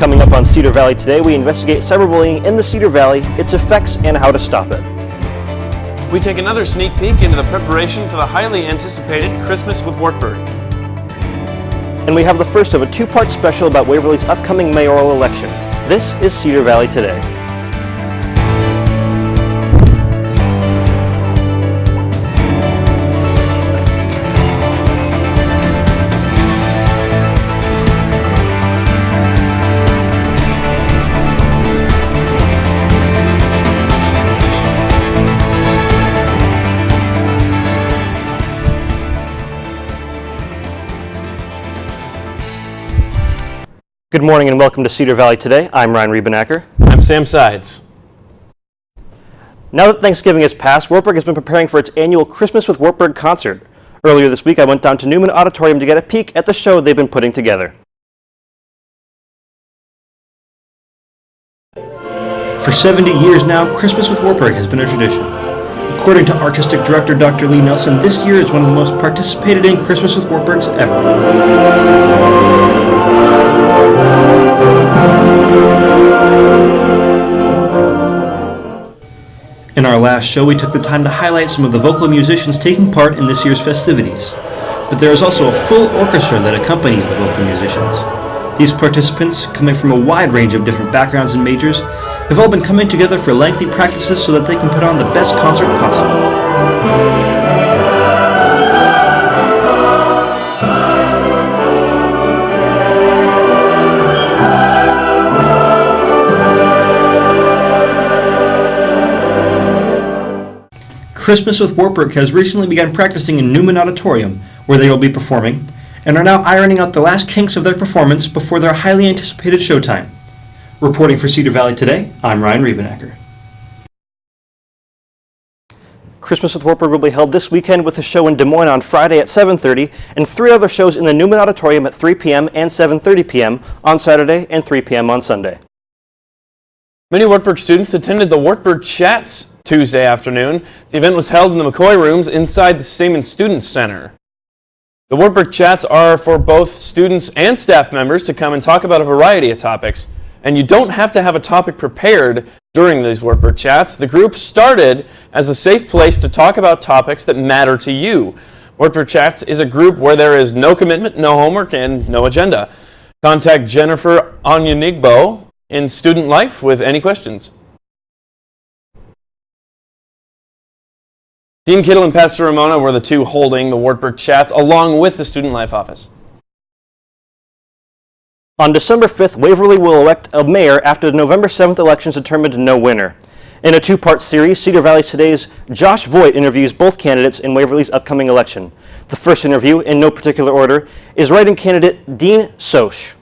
Coming up on Cedar Valley today, we investigate cyberbullying in the Cedar Valley, its effects, and how to stop it. We take another sneak peek into the preparation for the highly anticipated Christmas with Wartburg. And we have the first of a two-part special about Waverly's upcoming mayoral election. This is Cedar Valley Today. Good morning and welcome to Cedar Valley Today. I'm Ryan Riebenacker. I'm Sam Sides. Now that Thanksgiving has passed, Wartburg has been preparing for its annual Christmas with Wartburg concert. Earlier this week, I went down to Newman Auditorium to get a peek at the show they've been putting together. For 70 years now, Christmas with Wartburg has been a tradition. According to Artistic Director Dr. Lee Nelson, this year is one of the most participated in Christmas with Wartburgs ever. In our last show, we took the time to highlight some of the vocal musicians taking part in this year's festivities. But there is also a full orchestra that accompanies the vocal musicians. These participants, coming from a wide range of different backgrounds and majors, have all been coming together for lengthy practices so that they can put on the best concert possible. Christmas with Wartburg has recently begun practicing in Newman Auditorium, where they will be performing, and are now ironing out the last kinks of their performance before their highly anticipated showtime. Reporting for Cedar Valley Today, I'm Ryan Riebenacker. Christmas with Wartburg will be held this weekend with a show in Des Moines on Friday at 7:30 and 3 other shows in the Newman Auditorium at 3 p.m. and 7:30 p.m. on Saturday and 3 p.m. on Sunday. Many Wartburg students attended the Wartburg Chats Tuesday afternoon. The event was held in the McCoy Rooms inside the Seaman Student Center. The Wartburg Chats are for both students and staff members to come and talk about a variety of topics. And you don't have to have a topic prepared during these Wartburg Chats. The group started as a safe place to talk about topics that matter to you. Wartburg Chats is a group where there is no commitment, no homework, and no agenda. Contact Jennifer Onyanigbo in Student Life with any questions. Dean Kittle and Pastor Ramona were the two holding the Wartburg Chats along with the Student Life office. On December 5th, Waverly will elect a mayor after the November 7th elections determined no winner. In a two-part series, Cedar Valley Today's Josh Voigt interviews both candidates in Waverly's upcoming election. The first interview, in no particular order, is write-in candidate Dean Soch.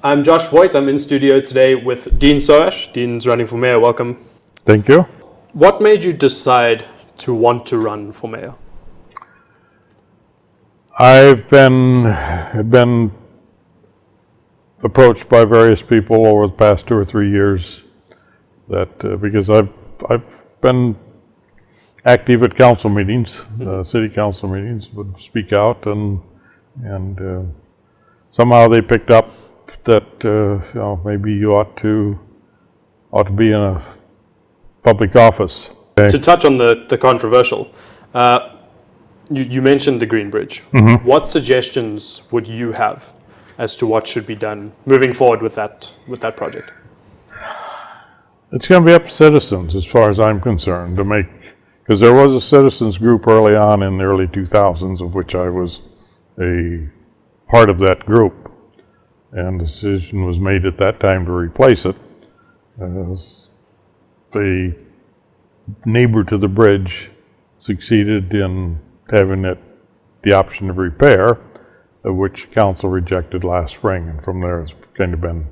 I'm Josh Voigt. I'm in studio today with Dean Soch. Dean's running for mayor. Welcome. Thank you. What made you decide to want to run for mayor? I've been approached by various people over the past 2 or 3 years that because I've been active at council meetings, city council meetings, would speak out, and somehow they picked up that maybe you ought to be in a public office. To touch on the controversial, you mentioned the Green Bridge. Mm-hmm. What suggestions would you have as to what should be done moving forward with that project? It's going to be up to citizens, as far as I'm concerned, to make, because there was a citizens group early on in the early 2000s, of which I was a part of that group, and the decision was made at that time to replace it. The neighbor to the bridge succeeded in having it the option of repair, which council rejected last spring, and from there it's kind of been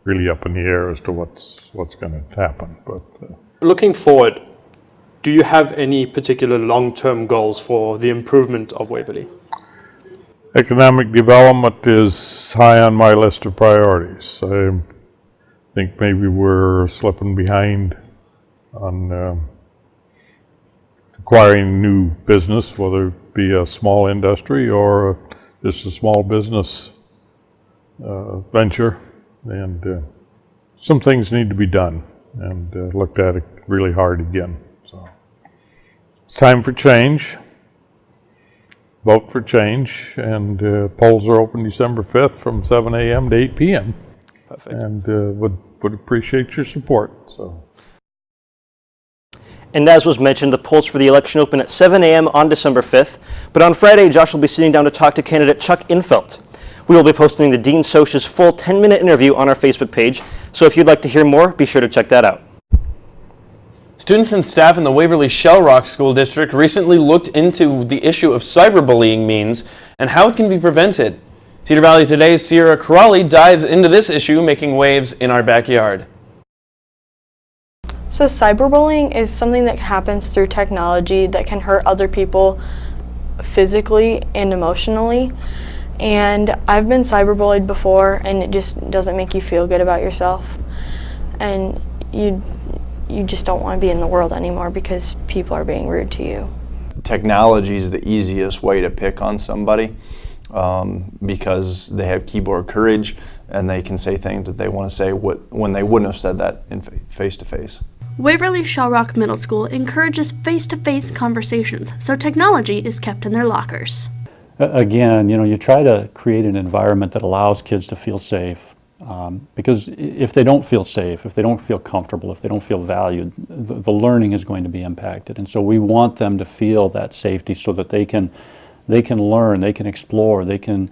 really up in the air as to what's going to happen. But looking forward, do you have any particular long-term goals for the improvement of Waverly? Economic development is high on my list of priorities. I think maybe we're slipping behind on acquiring new business, whether it be a small industry or just a small business venture, and some things need to be done and looked at it really hard again. So it's time for change. Vote for change, and polls are open December 5th from 7 a.m. to 8 p.m. Perfect. And would appreciate your support. So. And as was mentioned, the polls for the election open at 7 a.m. on December 5th. But on Friday, Josh will be sitting down to talk to candidate Chuck Infelt. We will be posting the Dean Soch's full 10-minute interview on our Facebook page. So if you'd like to hear more, be sure to check that out. Students and staff in the Waverly Shell Rock School District recently looked into the issue of cyberbullying means and how it can be prevented. Cedar Valley Today's Sierra Crawley dives into this issue, making waves in our backyard. So cyberbullying is something that happens through technology that can hurt other people physically and emotionally. And I've been cyberbullied before, and it just doesn't make you feel good about yourself. And you just don't want to be in the world anymore because people are being rude to you. Technology is the easiest way to pick on somebody because they have keyboard courage and they can say things that they want to say when they wouldn't have said that in face-to-face. Waverly Shell Rock Middle School encourages face-to-face conversations, so technology is kept in their lockers. Again, you try to create an environment that allows kids to feel safe, because if they don't feel safe, if they don't feel comfortable, if they don't feel valued, the learning is going to be impacted. And so we want them to feel that safety so that they can learn, they can explore, they can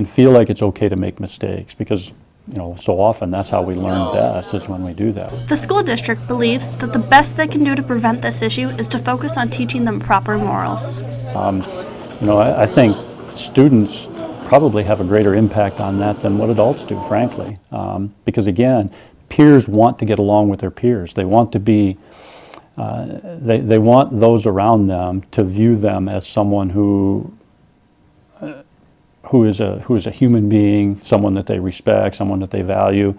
feel like it's okay to make mistakes, because so often that's how we learn best, is when we do that. The school district believes that the best they can do to prevent this issue is to focus on teaching them proper morals. I think students probably have a greater impact on that than what adults do, frankly, because again, peers want to get along with their peers. They want to be, they want those around them to view them as someone who is a human being, someone that they respect, someone that they value.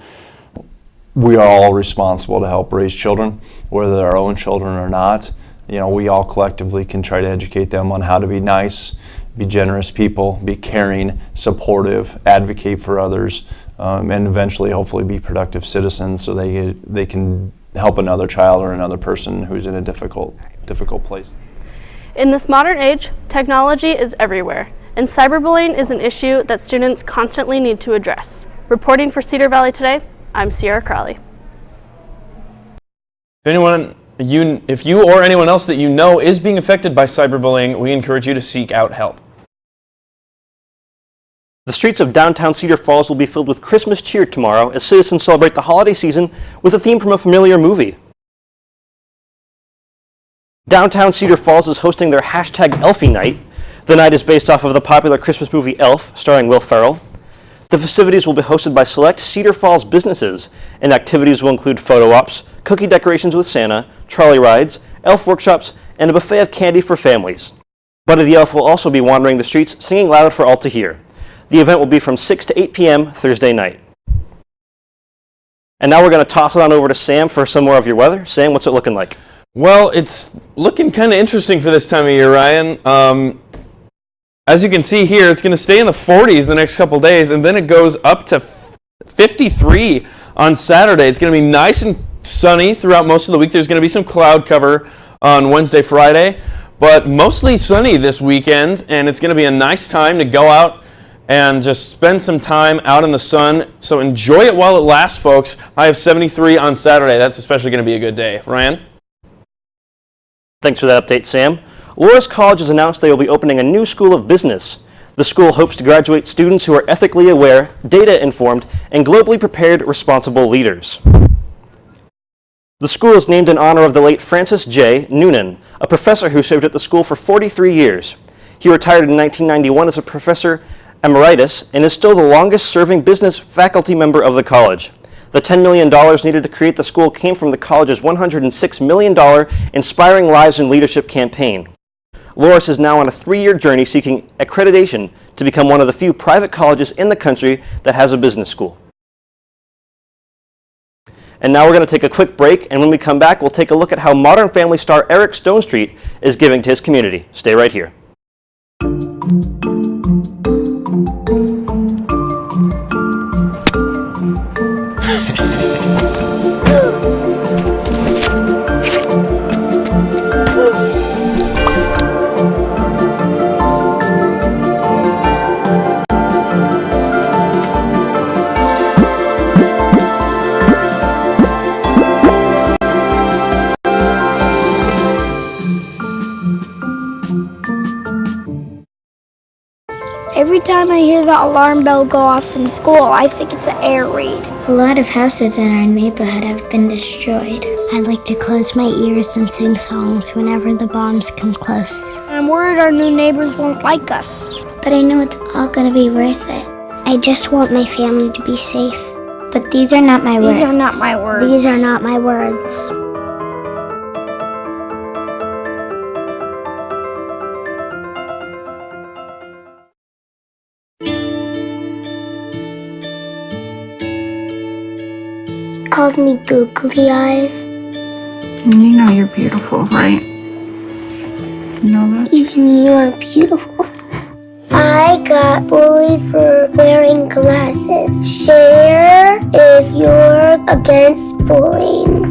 We are all responsible to help raise children, whether they're our own children or not. We all collectively can try to educate them on how to be nice, be generous people, be caring, supportive, advocate for others, and eventually hopefully be productive citizens so they can help another child or another person who's in a difficult place. In this modern age, technology is everywhere, and cyberbullying is an issue that students constantly need to address. Reporting for Cedar Valley Today, I'm Sierra Crawley. If you or anyone else that you know is being affected by cyberbullying, we encourage you to seek out help. The streets of downtown Cedar Falls will be filled with Christmas cheer tomorrow as citizens celebrate the holiday season with a theme from a familiar movie. Downtown Cedar Falls is hosting their #Elfie Night. The night is based off of the popular Christmas movie Elf, starring Will Ferrell. The festivities will be hosted by select Cedar Falls businesses, and activities will include photo ops, cookie decorations with Santa, trolley rides, elf workshops, and a buffet of candy for families. Buddy the Elf will also be wandering the streets singing loud for all to hear. The event will be from 6 to 8 p.m. Thursday night. And now we're going to toss it on over to Sam for some more of your weather. Sam, what's it looking like? Well, it's looking kind of interesting for this time of year, Ryan. As you can see here, it's going to stay in the 40s the next couple days, and then it goes up to 53 on Saturday. It's going to be nice and sunny throughout most of the week. There's going to be some cloud cover on Wednesday, Friday, but mostly sunny this weekend, and it's going to be a nice time to go out and just spend some time out in the sun. So enjoy it while it lasts, folks. I have 73 on Saturday. That's especially going to be a good day. Ryan? Thanks for that update, Sam. Loras College has announced they will be opening a new school of business. The school hopes to graduate students who are ethically aware, data-informed, and globally prepared responsible leaders. The school is named in honor of the late Francis J. Noonan, a professor who served at the school for 43 years. He retired in 1991 as a professor emeritus and is still the longest-serving business faculty member of the college. The $10 million needed to create the school came from the college's $106 million Inspiring Lives in Leadership campaign. Loras is now on a 3-year journey seeking accreditation to become one of the few private colleges in the country that has a business school. And now we're going to take a quick break, and when we come back, we'll take a look at how Modern Family star Eric Stonestreet is giving to his community. Stay right here. Every time I hear the alarm bell go off in school, I think it's an air raid. A lot of houses in our neighborhood have been destroyed. I like to close my ears and sing songs whenever the bombs come close. I'm worried our new neighbors won't like us. But I know it's all gonna be worth it. I just want my family to be safe. But these are not my words. These are not my words. These are not my words. Calls me googly eyes. You know you're beautiful, right? You know that? Even you're beautiful. I got bullied for wearing glasses. Share if you're against bullying.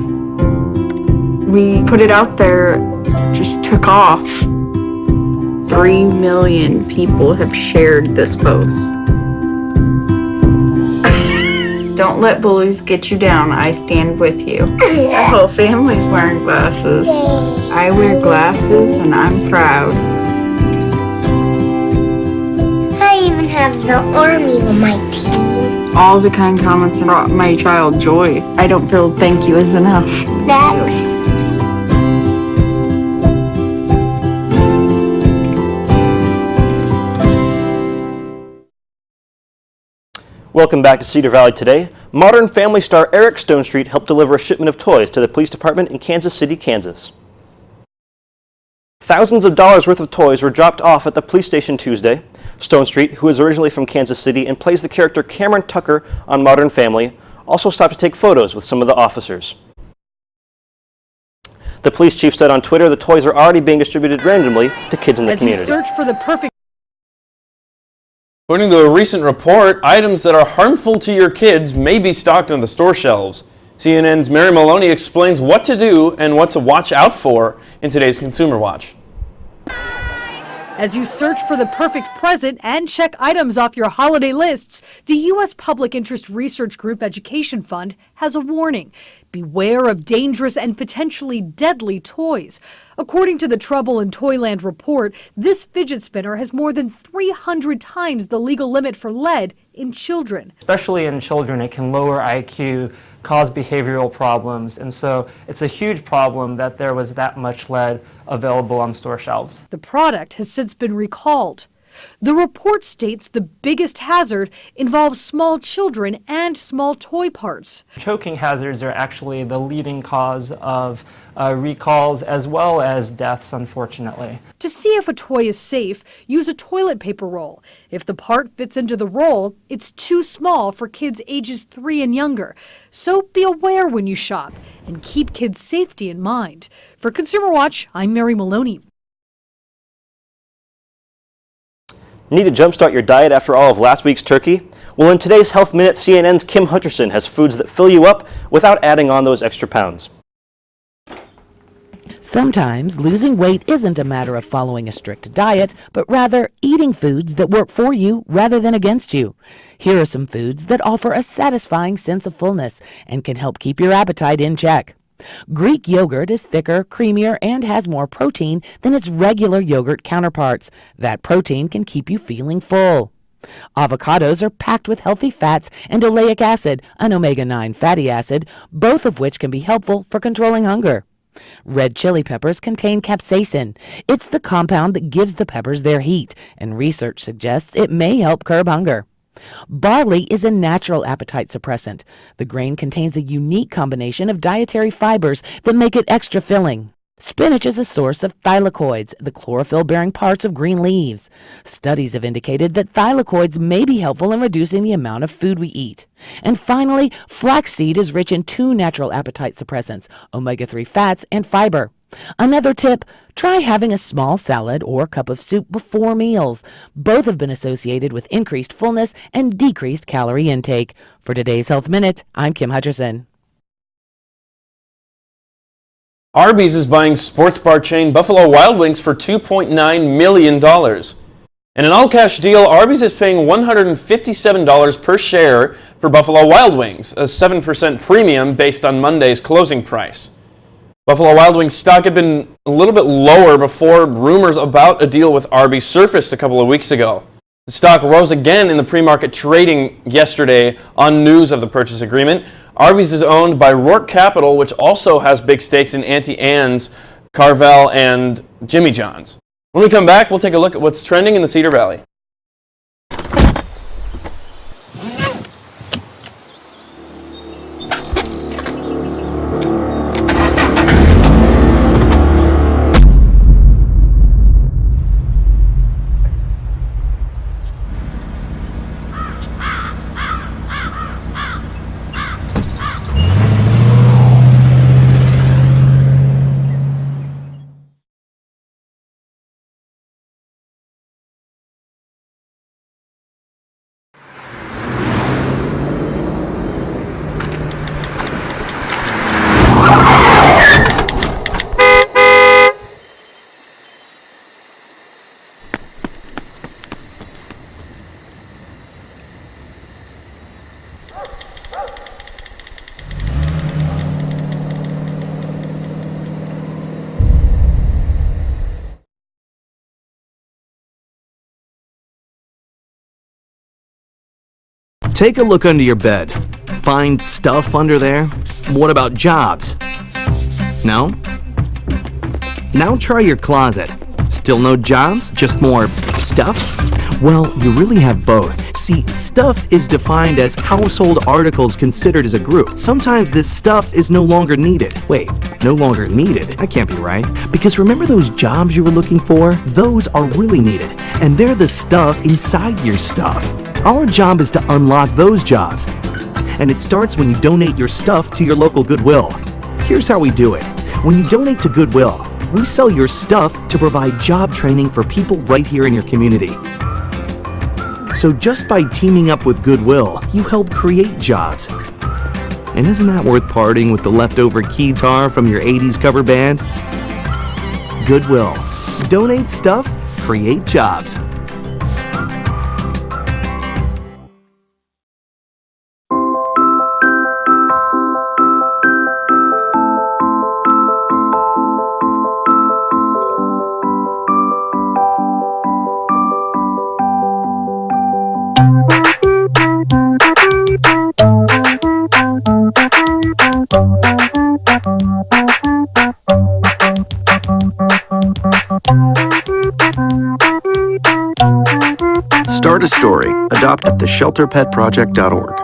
We put it out there, just took off. 3 million people have shared this post. Don't let bullies get you down. I stand with you. The whole family's wearing glasses. I wear glasses and I'm proud. I even have the army on my team. All the kind comments brought my child joy. I don't feel thank you is enough. Thanks. Welcome back to Cedar Valley Today. Modern Family star Eric Stonestreet helped deliver a shipment of toys to the police department in Kansas City, Kansas. Thousands of dollars worth of toys were dropped off at the police station Tuesday. Stonestreet, who is originally from Kansas City and plays the character Cameron Tucker on Modern Family, also stopped to take photos with some of the officers. The police chief said on Twitter the toys are already being distributed randomly to kids in the community. As you search for the perfect. According to a recent report, items that are harmful to your kids may be stocked on the store shelves. CNN's Mary Maloney explains what to do and what to watch out for in today's Consumer Watch. As you search for the perfect present and check items off your holiday lists, the U.S. Public Interest Research Group Education Fund has a warning. Beware of dangerous and potentially deadly toys. According to the Trouble in Toyland report, this fidget spinner has more than 300 times the legal limit for lead in children. Especially in children, it can lower IQ, cause behavioral problems, and so it's a huge problem that there was that much lead available on store shelves. The product has since been recalled. The report states the biggest hazard involves small children and small toy parts. Choking hazards are actually the leading cause of recalls as well as deaths, unfortunately. To see if a toy is safe, use a toilet paper roll. If the part fits into the roll, it's too small for kids ages 3 and younger. So be aware when you shop and keep kids' safety in mind. For Consumer Watch, I'm Mary Maloney. Need to jumpstart your diet after all of last week's turkey? Well, in today's Health Minute, CNN's Kim Hunterson has foods that fill you up without adding on those extra pounds. Sometimes losing weight isn't a matter of following a strict diet, but rather eating foods that work for you rather than against you. Here are some foods that offer a satisfying sense of fullness and can help keep your appetite in check. Greek yogurt is thicker, creamier, and has more protein than its regular yogurt counterparts. That protein can keep you feeling full. Avocados are packed with healthy fats and oleic acid, an omega-9 fatty acid, both of which can be helpful for controlling hunger. Red chili peppers contain capsaicin. It's the compound that gives the peppers their heat, and research suggests it may help curb hunger. Barley is a natural appetite suppressant. The grain contains a unique combination of dietary fibers that make it extra filling. Spinach is a source of thylakoids, the chlorophyll-bearing parts of green leaves. Studies have indicated that thylakoids may be helpful in reducing the amount of food we eat. And finally, flaxseed is rich in 2 natural appetite suppressants, omega-3 fats and fiber. Another tip, try having a small salad or cup of soup before meals. Both have been associated with increased fullness and decreased calorie intake. For today's Health Minute, I'm Kim Hutcherson. Arby's is buying sports bar chain Buffalo Wild Wings for $2.9 million. In an all-cash deal, Arby's is paying $157 per share for Buffalo Wild Wings, a 7% premium based on Monday's closing price. Buffalo Wild Wings stock had been a little bit lower before rumors about a deal with Arby's surfaced a couple of weeks ago. The stock rose again in the pre-market trading yesterday on news of the purchase agreement. Arby's is owned by Rourke Capital, which also has big stakes in Auntie Anne's, Carvel, and Jimmy John's. When we come back, we'll take a look at what's trending in the Cedar Valley. Take a look under your bed. Find stuff under there? What about jobs? No? Now try your closet. Still no jobs? Just more stuff? Well, you really have both. See, stuff is defined as household articles considered as a group. Sometimes this stuff is no longer needed. Wait, no longer needed? That can't be right. Because remember those jobs you were looking for? Those are really needed. And they're the stuff inside your stuff. Our job is to unlock those jobs. And it starts when you donate your stuff to your local Goodwill. Here's how we do it. When you donate to Goodwill, we sell your stuff to provide job training for people right here in your community. So just by teaming up with Goodwill, you help create jobs. And isn't that worth parting with the leftover keytar from your 80s cover band? Goodwill. Donate stuff, create jobs. Start a story. Adopt at theshelterpetproject.org.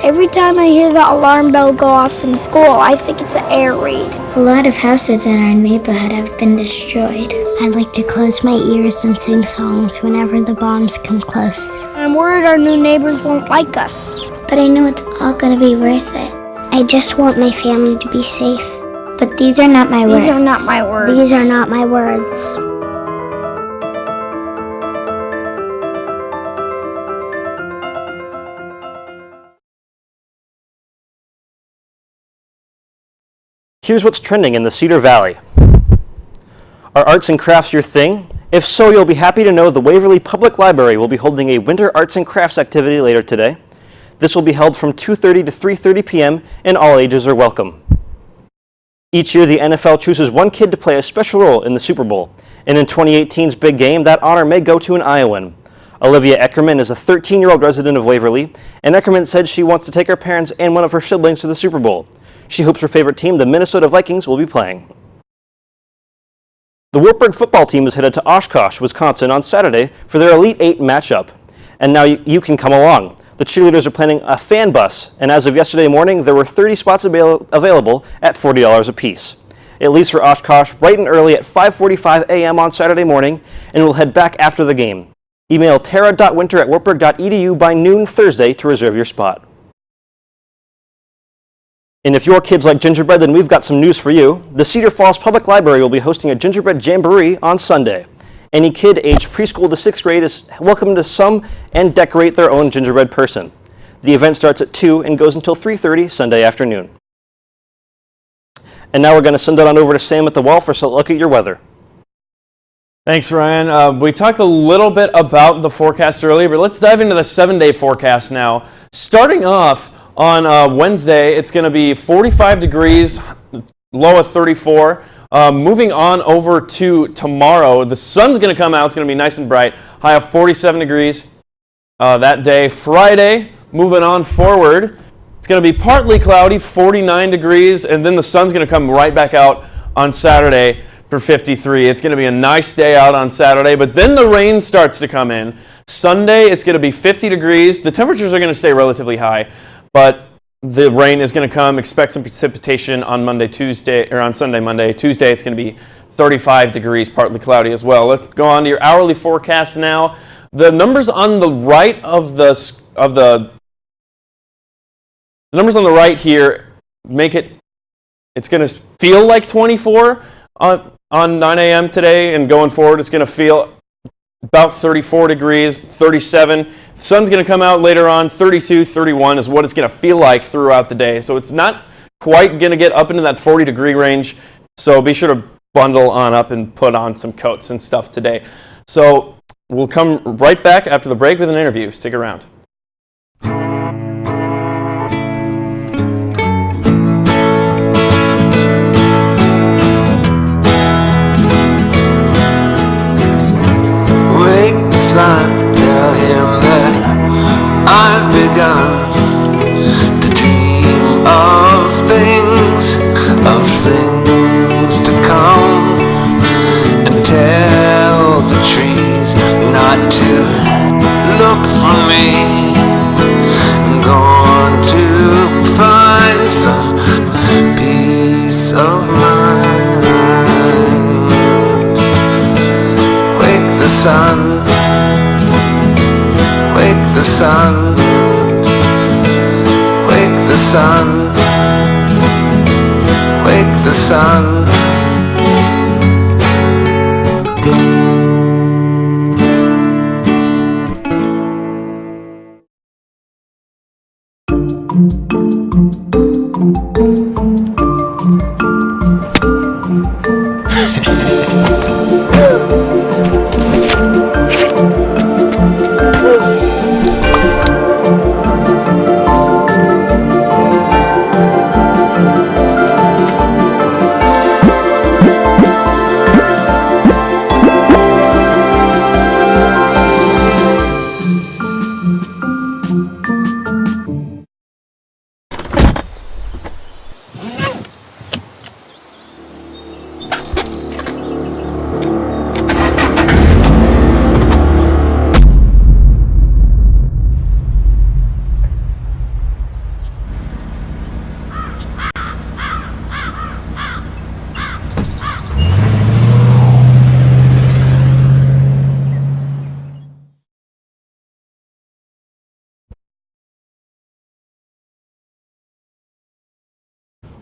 Every time I hear the alarm bell go off in school, I think it's an air raid. A lot of houses in our neighborhood have been destroyed. I like to close my ears and sing songs whenever the bombs come close. I'm worried our new neighbors won't like us. But I know it's all gonna be worth it. I just want my family to be safe. But these are not my words. These are not my words. These are not my words. Here's what's trending in the Cedar Valley. Are arts and crafts your thing? If so, you'll be happy to know the Waverly Public Library will be holding a winter arts and crafts activity later today. This will be held from 2:30 to 3:30 p.m. and all ages are welcome. Each year, the NFL chooses one kid to play a special role in the Super Bowl. And in 2018's big game, that honor may go to an Iowan. Olivia Eckerman is a 13-year-old resident of Waverly, and Eckerman said she wants to take her parents and one of her siblings to the Super Bowl. She hopes her favorite team, the Minnesota Vikings, will be playing. The Wartburg football team is headed to Oshkosh, Wisconsin on Saturday for their Elite 8 matchup. And now you can come along. The cheerleaders are planning a fan bus, and as of yesterday morning, there were 30 spots available at $40 apiece. It leaves for Oshkosh bright and early at 5:45 a.m. on Saturday morning, and will head back after the game. Email tara.winter@wartburg.edu by noon Thursday to reserve your spot. And if your kids like gingerbread, then we've got some news for you. The Cedar Falls Public Library will be hosting a gingerbread jamboree on Sunday. Any kid aged preschool to 6th grade is welcome to some and decorate their own gingerbread person. The event starts at 2 and goes until 3:30 Sunday afternoon. And now we're going to send it on over to Sam at the wall for a look at your weather. Thanks, Ryan. We talked a little bit about the forecast earlier, but let's dive into the 7-day forecast now. Starting off on Wednesday, it's going to be 45 degrees, low of 34. Moving on over to tomorrow, the sun's going to come out. It's going to be nice and bright. High of 47 degrees that day. Friday, moving on forward, it's going to be partly cloudy, 49 degrees, and then the sun's going to come right back out on Saturday for 53. It's going to be a nice day out on Saturday, but then the rain starts to come in. Sunday, it's going to be 50 degrees. The temperatures are going to stay relatively high, but the rain is going to come. Expect some precipitation on Monday, Tuesday, or on Sunday, Monday. Tuesday, it's going to be 35 degrees, partly cloudy as well. Let's go on to your hourly forecast now. The numbers on the right of the numbers on the right here make it. It's going to feel like 24 on 9 a.m. today, and going forward, it's going to feel about 34 degrees, 37. The sun's going to come out later on, 32, 31 is what it's going to feel like throughout the day. So it's not quite going to get up into that 40-degree range. So be sure to bundle on up and put on some coats and stuff today. So we'll come right back after the break with an interview. Stick around. Son, tell him that I've begun to dream of things to come, and tell the trees not to look for me. I'm going to find some peace of mind. Wake the sun, wake the sun, wake the sun, wake the sun.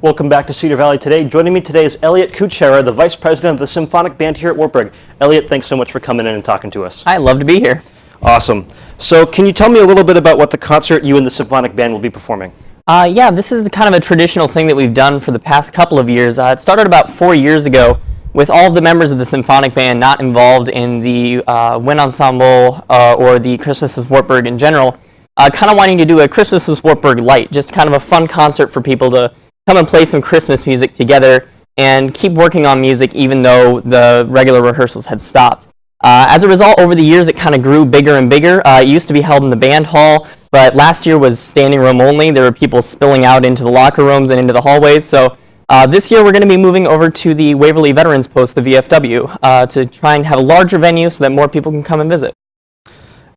Welcome back to Cedar Valley Today. Joining me today is Elliot Kuchera, the Vice President of the Symphonic Band here at Wartburg. Elliot, thanks so much for coming in and talking to us. I love to be here. Awesome. So can you tell me a little bit about what the concert you and the Symphonic Band will be performing? Yeah, this is kind of a traditional thing that we've done for the past couple of years. It started about 4 years ago with all of the members of the Symphonic Band not involved in the Wind Ensemble or the Christmas with Wartburg in general, kind of wanting to do a Christmas with Wartburg light, just kind of a fun concert for people to come and play some Christmas music together and keep working on music even though the regular rehearsals had stopped. As a result, over the years, it kind of grew bigger and bigger. It used to be held in the band hall, but last year was standing room only. There were people spilling out into the locker rooms and into the hallways. So this year, we're going to be moving over to the Waverly Veterans Post, the VFW, to try and have a larger venue so that more people can come and visit.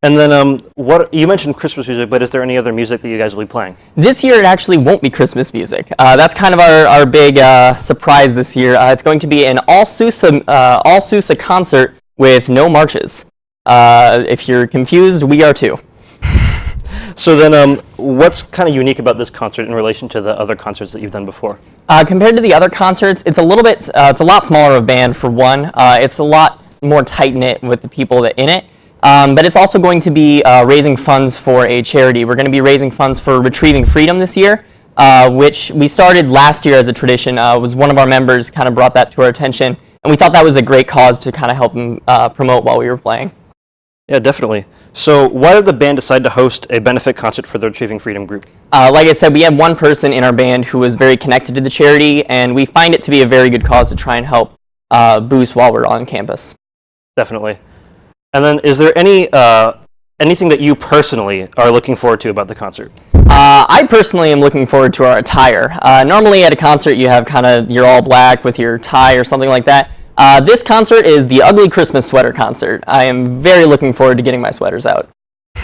And then, what you mentioned Christmas music, but is there any other music that you guys will be playing? This year, it actually won't be Christmas music. That's kind of our big surprise this year. It's going to be an all-Sousa concert with no marches. If you're confused, we are too. So then, what's kind of unique about this concert in relation to the other concerts that you've done before? Compared to the other concerts, it's a little bit, it's a lot smaller of a band for one. It's a lot more tight-knit with the people that in it. But it's also going to be raising funds for a charity. We're going to be raising funds for Retrieving Freedom this year, which we started last year as a tradition. Was one of our members kind of brought that to our attention, and we thought that was a great cause to kind of help them promote while we were playing. Yeah, definitely. So why did the band decide to host a benefit concert for the Achieving Freedom group? Like I said, we have one person in our band who is very connected to the charity, and we find it to be a very good cause to try and help boost while we're on campus. Definitely. And then is there anything that you personally are looking forward to about the concert? I personally am looking forward to our attire. Normally at a concert you have you're all black with your tie or something like that. This concert is the ugly Christmas sweater concert. I am very looking forward to getting my sweaters out.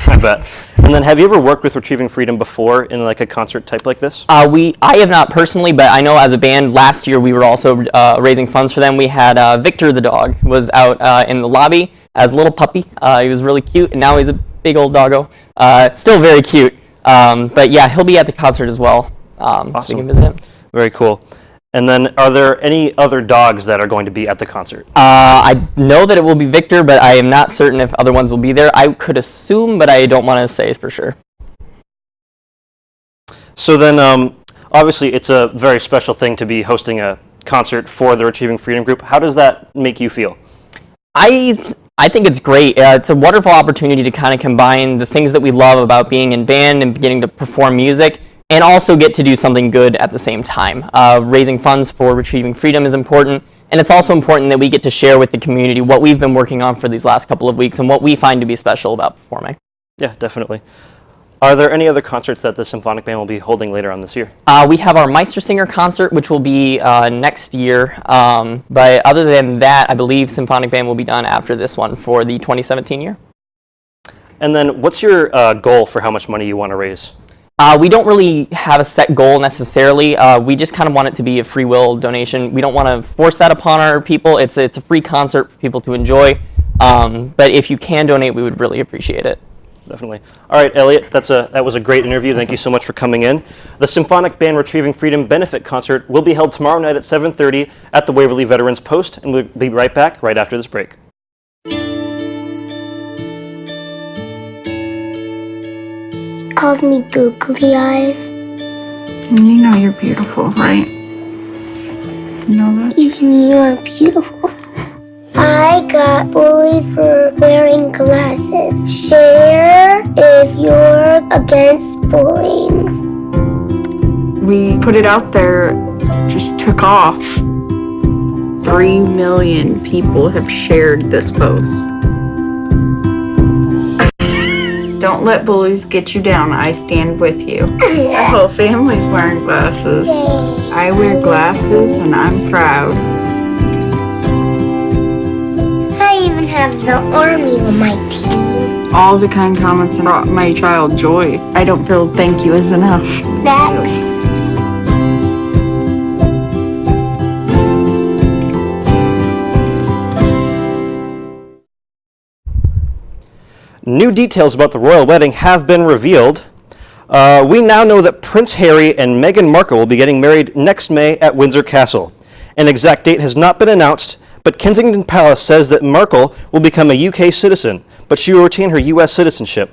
I bet. And then have you ever worked with Retrieving Freedom before in like a concert type like this? I have not personally, but I know as a band last year we were also raising funds for them. We had Victor the dog was out in the lobby as a little puppy. He was really cute, and now he's a big old doggo. Still very cute. But yeah, he'll be at the concert as well, Awesome. so we can visit him. Very cool. And then are there any other dogs that are going to be at the concert? I know that it will be Victor, but I am not certain if other ones will be there. I could assume, but I don't want to say for sure. So then, obviously, it's a very special thing to be hosting a concert for the Achieving Freedom group. How does that make you feel? I think it's great. It's a wonderful opportunity to kind of combine the things that we love about being in band and getting to perform music, and also get to do something good at the same time. Raising funds for Retrieving Freedom is important, and it's also important that we get to share with the community what we've been working on for these last couple of weeks and what we find to be special about performing. Yeah, definitely. Are there any other concerts that the Symphonic Band will be holding later on this year? We have our Meistersinger concert, which will be next year, but other than that, I believe Symphonic Band will be done after this one for the 2017 year. And then what's your goal for how much money you want to raise? We don't really have a set goal necessarily. We just kind of want it to be a free will donation. We don't want to force that upon our people. It's a free concert for people to enjoy. But if you can donate, we would really appreciate it. Definitely. All right, Elliot, that was a great interview. Thank you so much for coming in. The Symphonic Band Retrieving Freedom benefit concert will be held tomorrow night at 7:30 at the Waverly Veterans Post, and we'll be right back right after this break. Calls me googly eyes. You know you're beautiful, right? You know that? Even you're beautiful. I got bullied for wearing glasses. Share if you're against bullying. We put it out there, just took off. 3 million people have shared this post. Don't let bullies get you down. I stand with you. The whole family's wearing glasses. I wear glasses and I'm proud. I even have the army on my team. All the kind comments brought my child joy. I don't feel thank you is enough. Thanks. New details about the royal wedding have been revealed. We now know that Prince Harry and Meghan Markle will be getting married next May at Windsor Castle. An exact date has not been announced, but Kensington Palace says that Markle will become a UK citizen, but she will retain her US citizenship.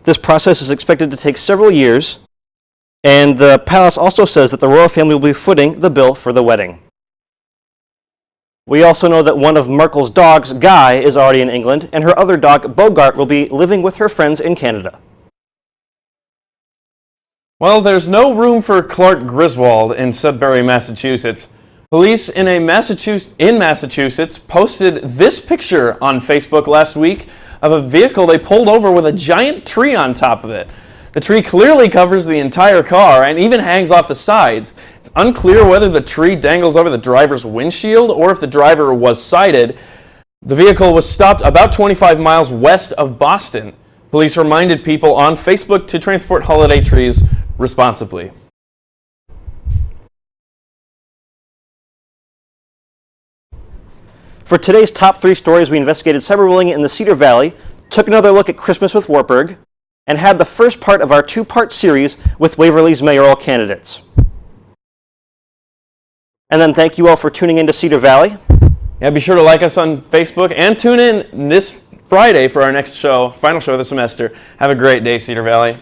This process is expected to take several years, and the palace also says that the royal family will be footing the bill for the wedding. We also know that one of Markle's dogs, Guy, is already in England, and her other dog, Bogart, will be living with her friends in Canada. Well, there's no room for Clark Griswold in Sudbury, Massachusetts. Police in Massachusetts posted this picture on Facebook last week of a vehicle they pulled over with a giant tree on top of it. The tree clearly covers the entire car and even hangs off the sides. It's unclear whether the tree dangles over the driver's windshield or if the driver was cited. The vehicle was stopped about 25 miles west of Boston. Police reminded people on Facebook to transport holiday trees responsibly. For today's top 3 stories, we investigated cyberbullying in the Cedar Valley, took another look at Christmas with Wartburg, and had the first part of our 2-part series with Waverly's mayoral candidates. And then thank you all for tuning in to Cedar Valley. Yeah, be sure to like us on Facebook and tune in this Friday for our next show, final show of the semester. Have a great day, Cedar Valley.